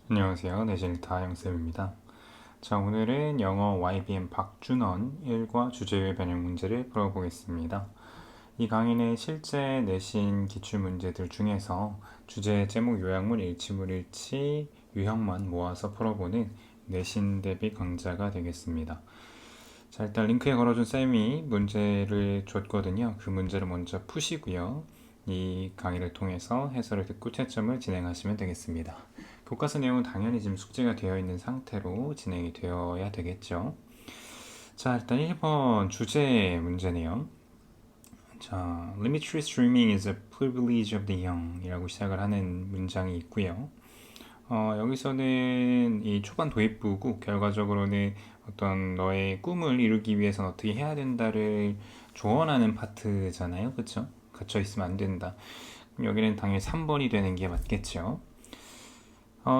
안녕하세요. 내신이타 영쌤입니다. 자, 오늘은 영어 YBM 박준원 1과 주제의 변형 문제를 풀어보겠습니다. 이 강의는 실제 내신 기출 문제들 중에서 주제, 제목, 요약문, 일치물, 일치, 유형만 모아서 풀어보는 내신 대비 강좌가 되겠습니다. 자, 일단 링크에 걸어준 쌤이 문제를 줬거든요. 그 문제를 먼저 푸시고요. 이 강의를 통해서 해설을 듣고 채점을 진행하시면 되겠습니다. 교과서 내용은 당연히 지금 숙제가 되어 있는 상태로 진행이 되어야 되겠죠. 자, 일단 1번 주제 문제네요. 자, Limited streaming is a privilege of the young 이라고 시작을 하는 문장이 있고요. 여기서는 이 초반 도입부고 결과적으로는 어떤 너의 꿈을 이루기 위해서는 어떻게 해야 된다를 조언하는 파트잖아요. 그쵸? 갇혀 있으면 안 된다. 그럼 여기는 당연히 3번이 되는 게 맞겠죠.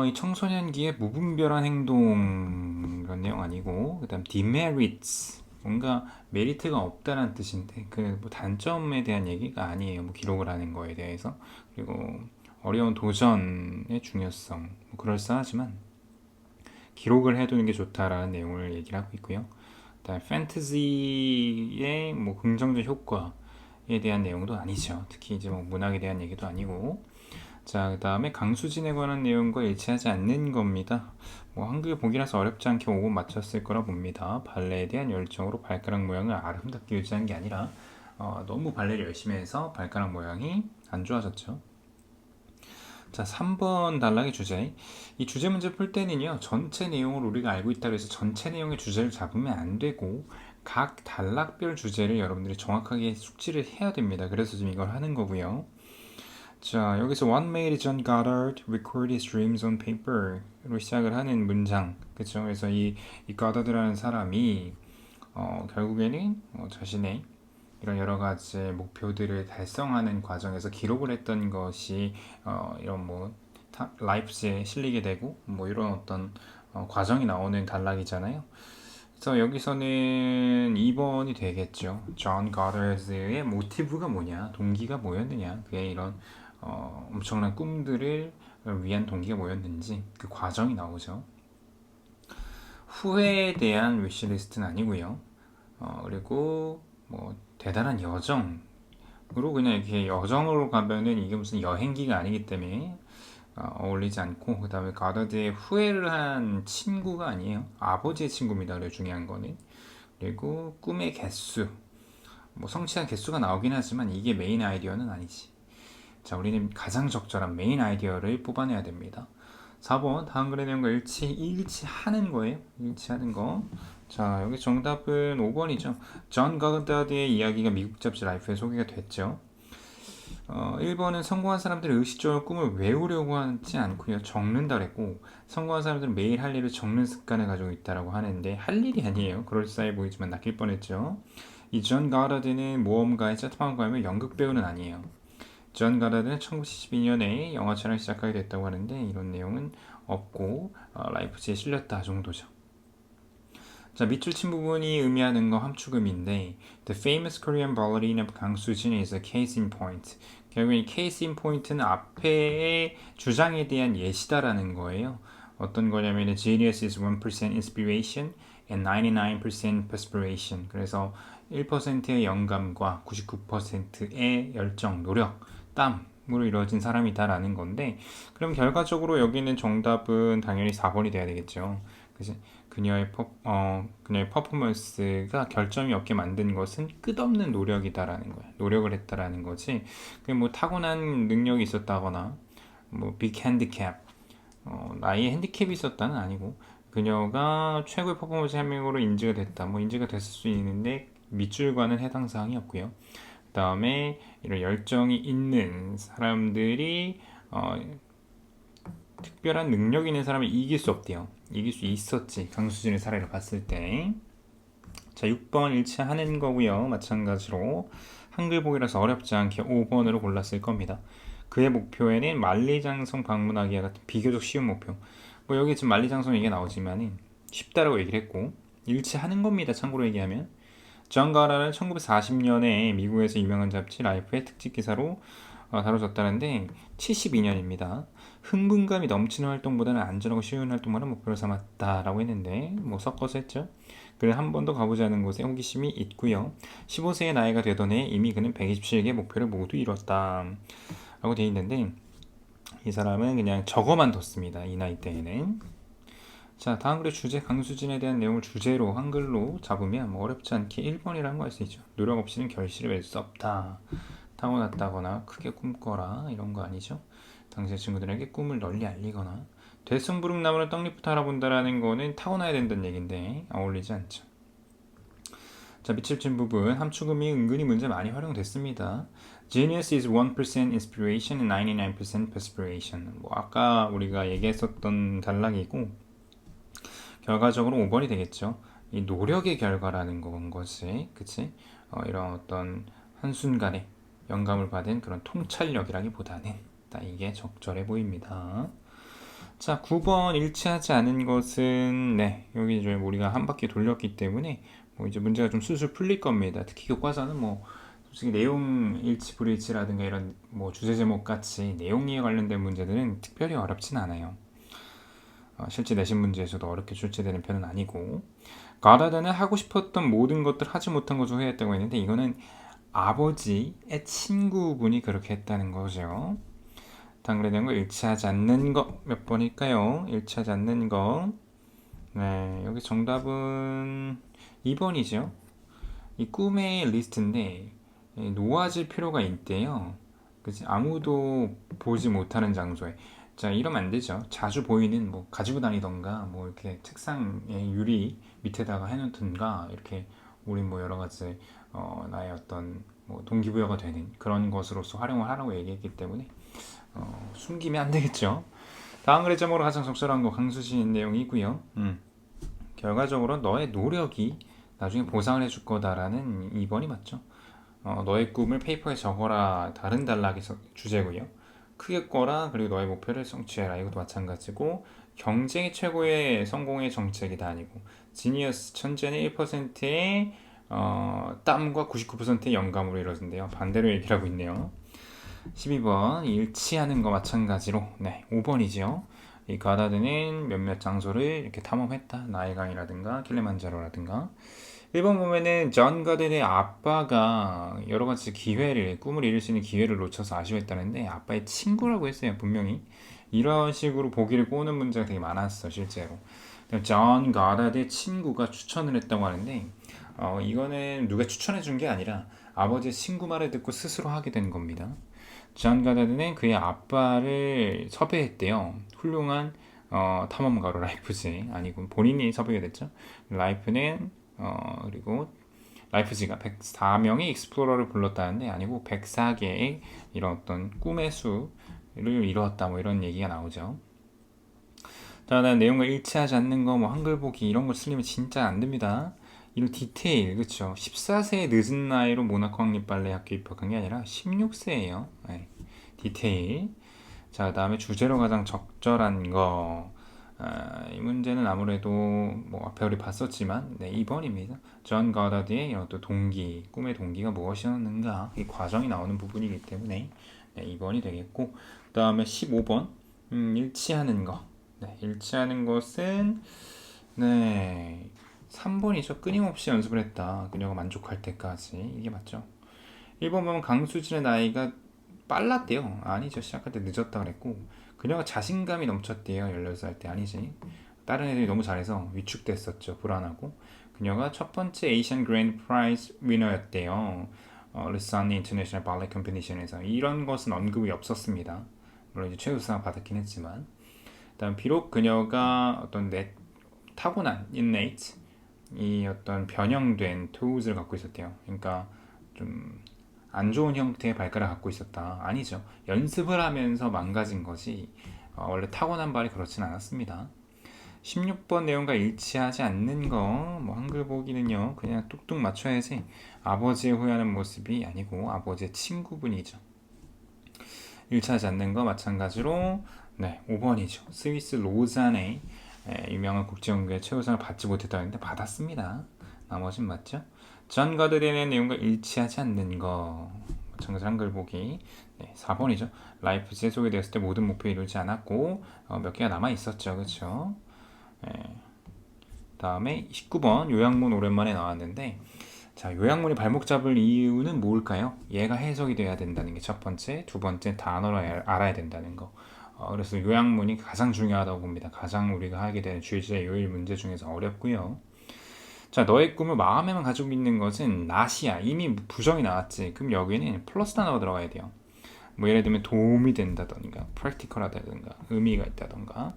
이 청소년기의 무분별한 행동 이런 내용 아니고 그다음 demerits 뭔가 메리트가 없다는 뜻인데 그 뭐 단점에 대한 얘기가 아니에요. 뭐 기록을 하는 거에 대해서 그리고 어려운 도전의 중요성 뭐 그럴싸하지만 기록을 해두는 게 좋다라는 내용을 얘기를 하고 있고요. 그다음 판타지의 뭐 긍정적 효과에 대한 내용도 아니죠. 특히 이제 뭐 문학에 대한 얘기도 아니고 자, 그 다음에 강수진에 관한 내용과 일치하지 않는 겁니다. 뭐 한글 보기라서 어렵지 않게 5번 맞췄을 거라 봅니다. 발레에 대한 열정으로 발가락 모양을 아름답게 유지한 게 아니라 너무 발레를 열심히 해서 발가락 모양이 안 좋아졌죠. 자, 3번 단락의 주제. 이 주제 문제 풀 때는요, 전체 내용을 우리가 알고 있다고 해서 전체 내용의 주제를 잡으면 안 되고, 각 단락별 주제를 여러분들이 정확하게 숙지를 해야 됩니다. 그래서 지금 이걸 하는 거고요. 자, 여기서 What made John Goddard record his dreams on paper로 시작을 하는 문장. 그쵸? 그래서 이 Goddard라는 사람이 결국에는 자신의 이런 여러 가지 목표들을 달성하는 과정에서 기록을 했던 것이 이런 뭐 라이프스에 실리게 되고 뭐 이런 어떤 과정이 나오는 단락이잖아요. 그래서 여기서는 2번이 되겠죠. 존 가더드의 모티브가 뭐냐, 동기가 뭐였느냐, 그의 이런 엄청난 꿈들을 위한 동기가 뭐였는지 그 과정이 나오죠. 후회에 대한 위시리스트는 아니고요. 그리고 뭐 대단한 여정으로 그냥 이렇게 여정으로 가면은 이게 무슨 여행기가 아니기 때문에 어울리지 않고 그 다음에 가더드의 후회를 한 친구가 아니에요. 아버지의 친구입니다. 그래 중요한 거는. 그리고 꿈의 개수 뭐 성취한 개수가 나오긴 하지만 이게 메인 아이디어는 아니지. 자, 우리는 가장 적절한 메인 아이디어를 뽑아내야 됩니다. 4번 다음 글의 내용과 일치하는 거예요. 일치하는 거. 자, 여기 정답은 5번이죠. 존 가다드의 이야기가 미국 잡지 라이프에 소개가 됐죠. 1번은 성공한 사람들이 의식적으로 꿈을 외우려고 하지 않고요. 적는다 그랬고 성공한 사람들은 매일 할 일을 적는 습관을 가지고 있다고 하는데 할 일이 아니에요. 그럴싸해 보이지만 낚일 뻔했죠. 이 존 가다드는 모험가의 차트만과이며 연극 배우는 아니에요. 존 가다드는 1972년에 영화 촬영 시작하게 됐다고 하는데 이런 내용은 없고 라이프지에 실렸다 정도죠. 자, 밑줄 친 부분이 의미하는 거 함축음인데 The famous Korean ballerina of 강수진 is a case in point. 결국 이 case in point는 앞에의 주장에 대한 예시다라는 거예요. 어떤 거냐면 Genius is 1% inspiration and 99% perspiration. 그래서 1%의 영감과 99%의 열정, 노력, 땀으로 이루어진 사람이다라는 건데 그럼 결과적으로 여기는 정답은 당연히 4번이 돼야 되겠죠. 그치? 그녀의 퍼포먼스가 결점이 없게 만든 것은 끝없는 노력이다라는 거야. 노력을 했다라는 거지. 그게 뭐 타고난 능력이 있었다거나 뭐 빅 핸디캡, 나이에 핸디캡이 있었다는 아니고 그녀가 최고의 퍼포먼스 한 명으로 인지가 됐다. 뭐 인지가 됐을 수 있는데 밑줄과는 해당 사항이 없고요. 그 다음에 이런 열정이 있는 사람들이 특별한 능력 있는 사람을 이길 수 없대요. 이길 수 있었지. 강수진의 사례를 봤을 때. 자, 6번 일치하는 거고요. 마찬가지로 한글 보기라서 어렵지 않게 5번으로 골랐을 겁니다. 그의 목표에는 만리장성 방문하기와 같은 비교적 쉬운 목표. 뭐 여기 지금 만리장성 얘기가 나오지만 쉽다라고 얘기를 했고 일치하는 겁니다. 참고로 얘기하면 존 가라는 1940년에 미국에서 유명한 잡지 라이프의 특집 기사로 다뤄졌다는데 72년입니다. 흥분감이 넘치는 활동보다는 안전하고 쉬운 활동만을 목표로 삼았다라고 했는데 뭐 섞어서 했죠. 그는 한 번도 가보지 않은 곳에 호기심이 있고요. 15세의 나이가 되던 해 이미 그는 127개의 목표를 모두 이뤘다 라고 돼 있는데 이 사람은 그냥 적어만 뒀습니다. 이 나이 때에는. 자, 다음 글의 주제 강수진에 대한 내용을 주제로 한글로 잡으면 뭐 어렵지 않게 1번이라는 거 할 수 있죠. 노력 없이는 결실을 맺을 수 없다. 타고났다거나 크게 꿈꿔라 이런 거 아니죠. 당시의 친구들에게 꿈을 널리 알리거나 대성부릉나무는 떡잎부터 알아본다라는 거는 타고나야 된다는 얘기인데 어울리지 않죠. 자, 밑줄 친 부분 함축음이 은근히 문제 많이 활용됐습니다. Genius is 1% inspiration and 99% perspiration. 뭐 아까 우리가 얘기했었던 단락이고 결과적으로 5번이 되겠죠. 이 노력의 결과라는 건 거지, 그치? 이런 어떤 한순간에 영감을 받은 그런 통찰력이라기보다는 딱 이게 적절해 보입니다. 자, 9번 일치하지 않은 것은 네, 여기 이제 우리가 한 바퀴 돌렸기 때문에 뭐 이제 문제가 좀 술술 풀릴 겁니다. 특히 교과서는 뭐 솔직히 내용 일치 불일치라든가 이런 뭐 주제 제목 같이 내용에 관련된 문제들은 특별히 어렵진 않아요. 실제 내신 문제에서도 어렵게 출제되는 편은 아니고 가다드는 하고 싶었던 모든 것들 하지 못한 것을 후회했다고 했는데 이거는 아버지의 친구분이 그렇게 했다는 거죠. 단글에 대한 거 일치하지 않는 거 몇 번일까요? 일치하지 않는 거. 네, 여기 정답은 2번이죠. 이 꿈의 리스트인데 놓아질 필요가 있대요. 그치? 아무도 보지 못하는 장소에. 자, 이러면 안 되죠. 자주 보이는 뭐 가지고 다니던가 뭐 이렇게 책상에 유리 밑에다가 해놓든가 이렇게 우리 뭐 여러 가지 나의 어떤 뭐 동기부여가 되는 그런 것으로서 활용을 하라고 얘기했기 때문에 숨기면 안 되겠죠. 다음 글의 제목으로 가장 적절한 거 강수진 내용이고요. 결과적으로 너의 노력이 나중에 보상을 해줄 거다라는 2번이 맞죠. 너의 꿈을 페이퍼에 적어라 다른 단락의 주제고요. 크게 꿔라 그리고 너의 목표를 성취해라 이것도 마찬가지고 경쟁이 최고의 성공의 정책이다 아니고 지니어스 천재는 1%의 땀과 99%의 영감으로 이루어진대요. 반대로 얘기를 하고 있네요. 12번 일치하는 거 마찬가지로 네 5번이죠. 이 가다드는 몇몇 장소를 이렇게 탐험했다. 나일강이라든가 킬리만자로라든가 1번 보면은 존 가든의 아빠가 여러 가지 기회를 꿈을 이룰 수 있는 기회를 놓쳐서 아쉬워했다는데 아빠의 친구라고 했어요. 분명히 이런 식으로 보기를 꼬는 문제가 되게 많았어 실제로. 존 가든의 친구가 추천을 했다고 하는데 이거는 누가 추천해 준 게 아니라 아버지의 친구 말을 듣고 스스로 하게 된 겁니다. 존 가다드는 그의 아빠를 섭외했대요. 훌륭한 탐험가로 라이프지 아니고 본인이 섭외가 됐죠. 라이프는 그리고 라이프지가 104명의 익스플로러를 불렀다는데 아니고 104개의 이런 어떤 꿈의 수를 이루었다 뭐 이런 얘기가 나오죠. 자, 다음 내용과 일치하지 않는 거 뭐 한글 보기 이런 거 쓰려면 진짜 안 됩니다. 이런 디테일 그쵸 14세의 늦은 나이로 모나코 왕립 발레 학교 입학한 게 아니라 16세예요. 네. 디테일. 자, 다음에 주제로 가장 적절한 거. 이 문제는 아무래도 뭐 앞에 우리 봤었지만 네, 2번입니다. 존 가다드의 또 동기, 꿈의 동기가 무엇이었는가 이 과정이 나오는 부분이기 때문에 네, 2번이 되겠고 그 다음에 15번 일치하는 거. 네, 일치하는 것은 네 3번이죠. 끊임없이 연습을 했다. 그녀가 만족할 때까지 이게 맞죠. 1번 보면 강수진의 나이가 빨랐대요. 아니죠. 시작할 때 늦었다 그랬고 그녀가 자신감이 넘쳤대요. 16살 때 아니지. 다른 애들이 너무 잘해서 위축됐었죠. 불안하고 그녀가 첫 번째 에이시안 그랜드 프라이즈 위너였대요. 르산니 인터내셔널 발레 컴피티션에서 이런 것은 언급이 없었습니다. 물론 이제 최우수상 받았긴 했지만 일단 비록 그녀가 어떤 타고난 innate 이 어떤 변형된 toes를 갖고 있었대요. 그러니까 좀 안 좋은 형태의 발가락을 갖고 있었다. 아니죠. 연습을 하면서 망가진 것이 원래 타고난 발이 그렇진 않았습니다. 16번 내용과 일치하지 않는 거, 뭐 한글 보기는요, 그냥 뚝뚝 맞춰야지 아버지의 후회하는 모습이 아니고 아버지의 친구분이죠. 일치하지 않는 거 마찬가지로 네, 5번이죠. 스위스 로잔의 유명한 국제연구회 최우상을 받지 못했다는데 받았습니다. 나머진 맞죠? 존 가드린의 내용과 일치하지 않는 거 마찬가지 한글 보기. 네, 4번이죠. 라이프치에 소개되었을 때 모든 목표 이루지 않았고 몇 개가 남아 있었죠, 그렇죠? 네. 다음에 19번 요양문 오랜만에 나왔는데 자, 요양문이 발목 잡을 이유는 뭘까요? 얘가 해석이 돼야 된다는 게 첫 번째, 두 번째 단어로 알아야 된다는 거. 그래서 요양문이 가장 중요하다고 봅니다. 가장 우리가 하게 되는 주일제 요일 문제 중에서 어렵고요. 자, 너의 꿈을 마음에만 가지고 있는 것은 not이야. 이미 부정이 나왔지. 그럼 여기는 플러스 단어가 들어가야 돼요. 뭐 예를 들면 도움이 된다던가, practical하다던가, 의미가 있다던가.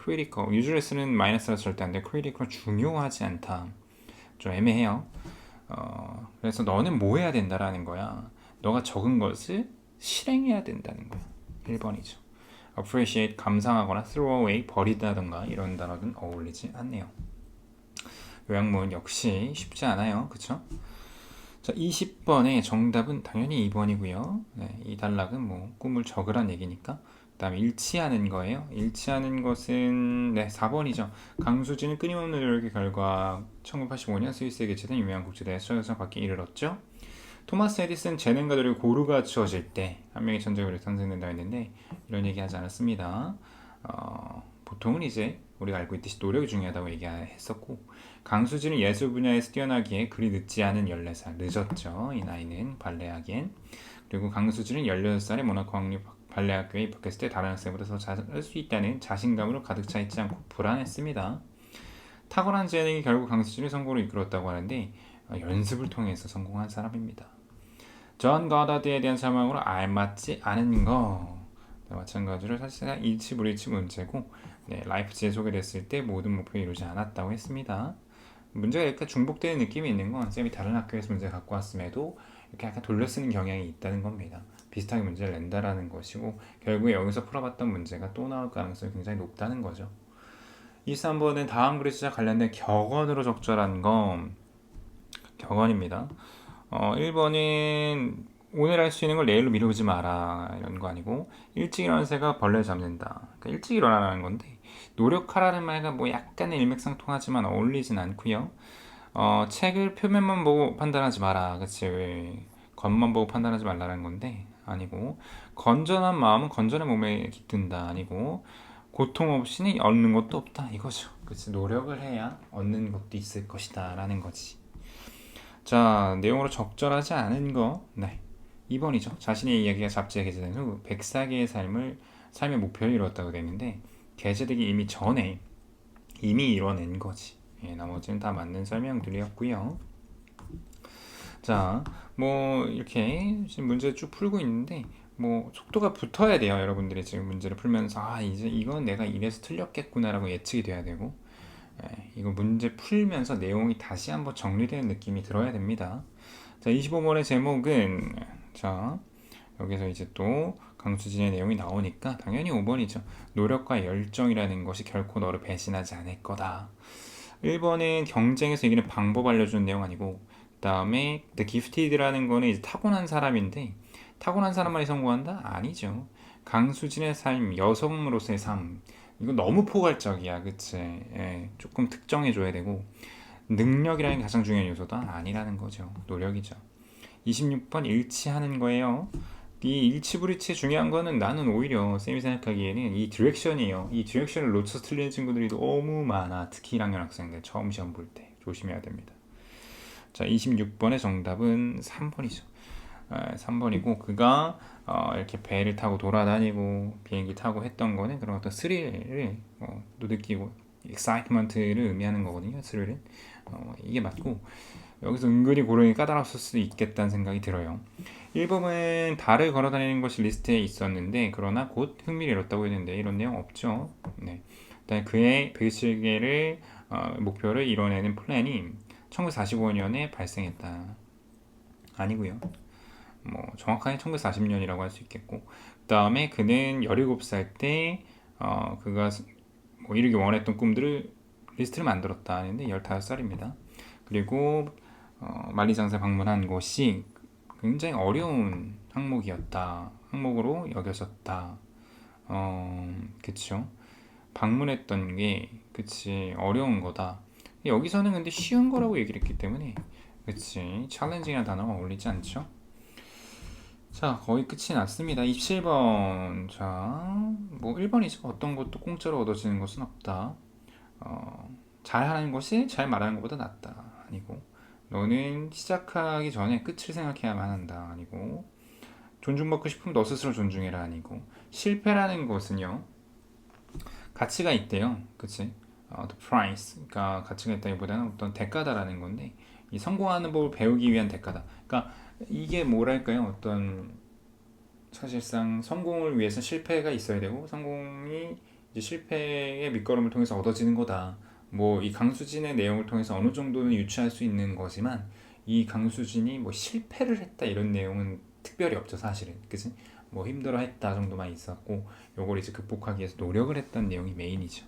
critical, usually 쓰는 마이너스라 절대 안 돼. critical 중요하지 않다. 좀 애매해요. 그래서 너는 뭐 해야 된다라는 거야. 너가 적은 것을 실행해야 된다는 거야. 1번이죠. appreciate, 감상하거나 throw away, 버리다던가 이런 단어는 어울리지 않네요. 요양문 역시 쉽지 않아요. 그쵸? 자, 20번의 정답은 당연히 2번이고요. 네, 이 단락은 뭐 꿈을 적으란 얘기니까. 그 다음에 일치하는 거예요. 일치하는 것은 네, 4번이죠. 강수진은 끊임없는 노력의 결과 1985년 스위스에 개최된 유명한 국제대회 최우수상 받기 이르렀죠. 토마스 에디슨 재능과 노력이 고루 갖추어질 때 한 명의 천재가 탄생된다 했는데 이런 얘기 하지 않았습니다. 보통은 이제 우리가 알고 있듯이 노력이 중요하다고 얘기했었고 강수진은 예술 분야에서 뛰어나기에 그리 늦지 않은 14살 늦었죠. 이 나이는 발레하기엔. 그리고 강수진은 16살에 모나코 왕립 발레학교에 입학했을 때 다른 학생보다 더 잘할 수 있다는 자신감으로 가득 차 있지 않고 불안했습니다. 탁월한 재능이 결국 강수진을 성공으로 이끌었다고 하는데 연습을 통해서 성공한 사람입니다. 존 거다드에 대한 설명으로 알맞지 않은 거. 네, 마찬가지로 사실상 일치불일치 문제고 네, 라이프치에 소개됐을 때 모든 목표를 이루지 않았다고 했습니다. 문제가 이렇게 중복되는 느낌이 있는 건 쌤이 다른 학교에서 문제 갖고 왔음에도 이렇게 약간 돌려쓰는 경향이 있다는 겁니다. 비슷하게 문제를 낸다라는 것이고 결국에 여기서 풀어봤던 문제가 또 나올 가능성이 굉장히 높다는 거죠. 23번은 다음 글씨와 관련된 격언으로 적절한 건 격언입니다. 1번은 오늘 할 수 있는 걸 내일로 미루지 마라 이런 거 아니고 일찍 일어나는 새가 벌레 잡는다. 그러니까 일찍 일어나라는 건데 노력하라는 말과 뭐 약간의 일맥상통하지만 어울리진 않고요. 책을 표면만 보고 판단하지 마라. 그치? 왜 겉만 보고 판단하지 말라는 건데 아니고 건전한 마음은 건전한 몸에 깃든다. 아니고 고통 없이는 얻는 것도 없다. 이거죠. 그치? 노력을 해야 얻는 것도 있을 것이다 라는 거지. 자, 내용으로 적절하지 않은 거, 네, 2번이죠. 자신의 이야기가 잡지에 게재된 후 104개의 삶의 목표를 이루었다고 되는데 게재되기 이미 전에 이미 이뤄낸 거지. 예, 나머지는 다 맞는 설명들이었고요. 자, 뭐 이렇게 지금 문제 쭉 풀고 있는데 뭐 속도가 붙어야 돼요. 여러분들이 지금 문제를 풀면서 이제 이건 내가 이래서 틀렸겠구나라고 예측이 돼야 되고 이거 문제 풀면서 내용이 다시 한번 정리되는 느낌이 들어야 됩니다. 자, 25번의 제목은 자, 여기서 이제 또 강수진의 내용이 나오니까 당연히 5번이죠. 노력과 열정이라는 것이 결코 너를 배신하지 않을 거다. 1번은 경쟁에서 이기는 방법 알려주는 내용 아니고 그 다음에 The Gifted라는 거는 이제 타고난 사람인데 타고난 사람만이 성공한다? 아니죠. 강수진의 삶, 여성으로서의 삶 이거 너무 포괄적이야, 그치? 예, 조금 특정해줘야 되고 능력이라는 게 가장 중요한 요소도 아니라는 거죠. 노력이죠. 26번 일치하는 거예요. 이 일치불일치 중요한 거는 나는 오히려 쌤이 생각하기에는 이 디렉션이에요. 이 디렉션을 놓쳐서 틀리는 친구들이 너무 많아. 특히 1학년 학생들 처음 시험 볼 때 조심해야 됩니다. 자, 26번의 정답은 3번이죠. 3번이고 그가 이렇게 배를 타고 돌아다니고 비행기 타고 했던 거는 그런 어떤 스릴을 또 느끼고 excitement를 의미하는 거거든요. 스릴은 이게 맞고 여기서 은근히 고르기 까다로웠을 수도 있겠다는 생각이 들어요. 1번은 달을 걸어다니는 것이 리스트에 있었는데 그러나 곧 흥미를 잃었다고 했는데 이런 내용 없죠. 네. 일단 그의 107개를 목표를 이뤄내는 플랜이 1945년에 발생했다. 아니고요. 뭐 정확하게 1940년이라고 할 수 있겠고 그 다음에 그는 17살 때 그가 뭐 이루기 원했던 꿈들을 리스트를 만들었다 하는데 15살입니다. 그리고 만리장성 방문한 곳이 굉장히 어려운 항목으로 여겨졌다. 그쵸? 방문했던 게 그치 어려운 거다. 여기서는 근데 쉬운 거라고 얘기를 했기 때문에 그치 챌린징이라는 단어가 어울리지 않죠? 자, 거의 끝이 났습니다. 27번. 자, 뭐 1번이죠. 어떤 것도 공짜로 얻어지는 것은 없다. 잘하는 것이 잘 말하는 것보다 낫다. 아니고, 너는 시작하기 전에 끝을 생각해야만 한다. 아니고, 존중받고 싶으면 너 스스로 존중해라. 아니고, 실패라는 것은요, 가치가 있대요. 그치? the price. 그러니까 가치가 있다기보다는 어떤 대가다라는 건데, 이 성공하는 법을 배우기 위한 대가다. 그러니까 이게 뭐랄까요? 어떤 사실상 성공을 위해서 실패가 있어야 되고 성공이 이제 실패의 밑거름을 통해서 얻어지는 거다. 뭐 이 강수진의 내용을 통해서 어느 정도는 유추할 수 있는 거지만 이 강수진이 뭐 실패를 했다 이런 내용은 특별히 없죠 사실은. 그치? 뭐 힘들어 했다 정도만 있었고 요걸 이제 극복하기 위해서 노력을 했던 내용이 메인이죠.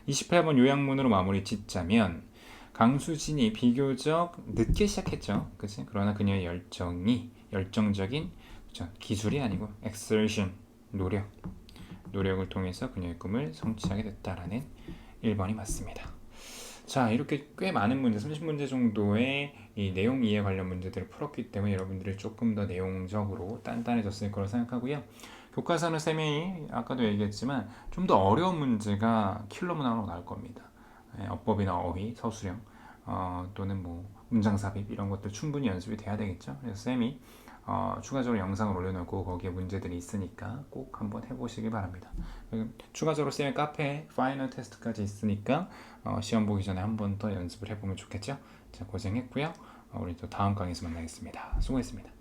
28번 요약문으로 마무리 짓자면 강수진이 비교적 늦게 시작했죠. 그치? 그러나 그녀의 열정이 열정적인 그쵸? 기술이 아니고 exertion 노력을 통해서 그녀의 꿈을 성취하게 됐다라는 1번이 맞습니다. 자, 이렇게 꽤 많은 문제, 30문제 정도의 이 내용 이해 관련 문제들을 풀었기 때문에 여러분들이 조금 더 내용적으로 단단해졌을 거라 생각하고요. 교과서는 쌤이 아까도 얘기했지만 좀 더 어려운 문제가 킬러 문항으로 나올 겁니다. 어법이나 어휘, 서술형 또는 뭐 문장 삽입 이런 것들 충분히 연습이 돼야 되겠죠. 그래서 쌤이 추가적으로 영상을 올려놓고 거기에 문제들이 있으니까 꼭 한번 해보시기 바랍니다. 추가적으로 쌤의 카페에 파이널 테스트까지 있으니까 시험 보기 전에 한 번 더 연습을 해보면 좋겠죠. 자, 고생했고요. 우리 또 다음 강의에서 만나겠습니다. 수고했습니다.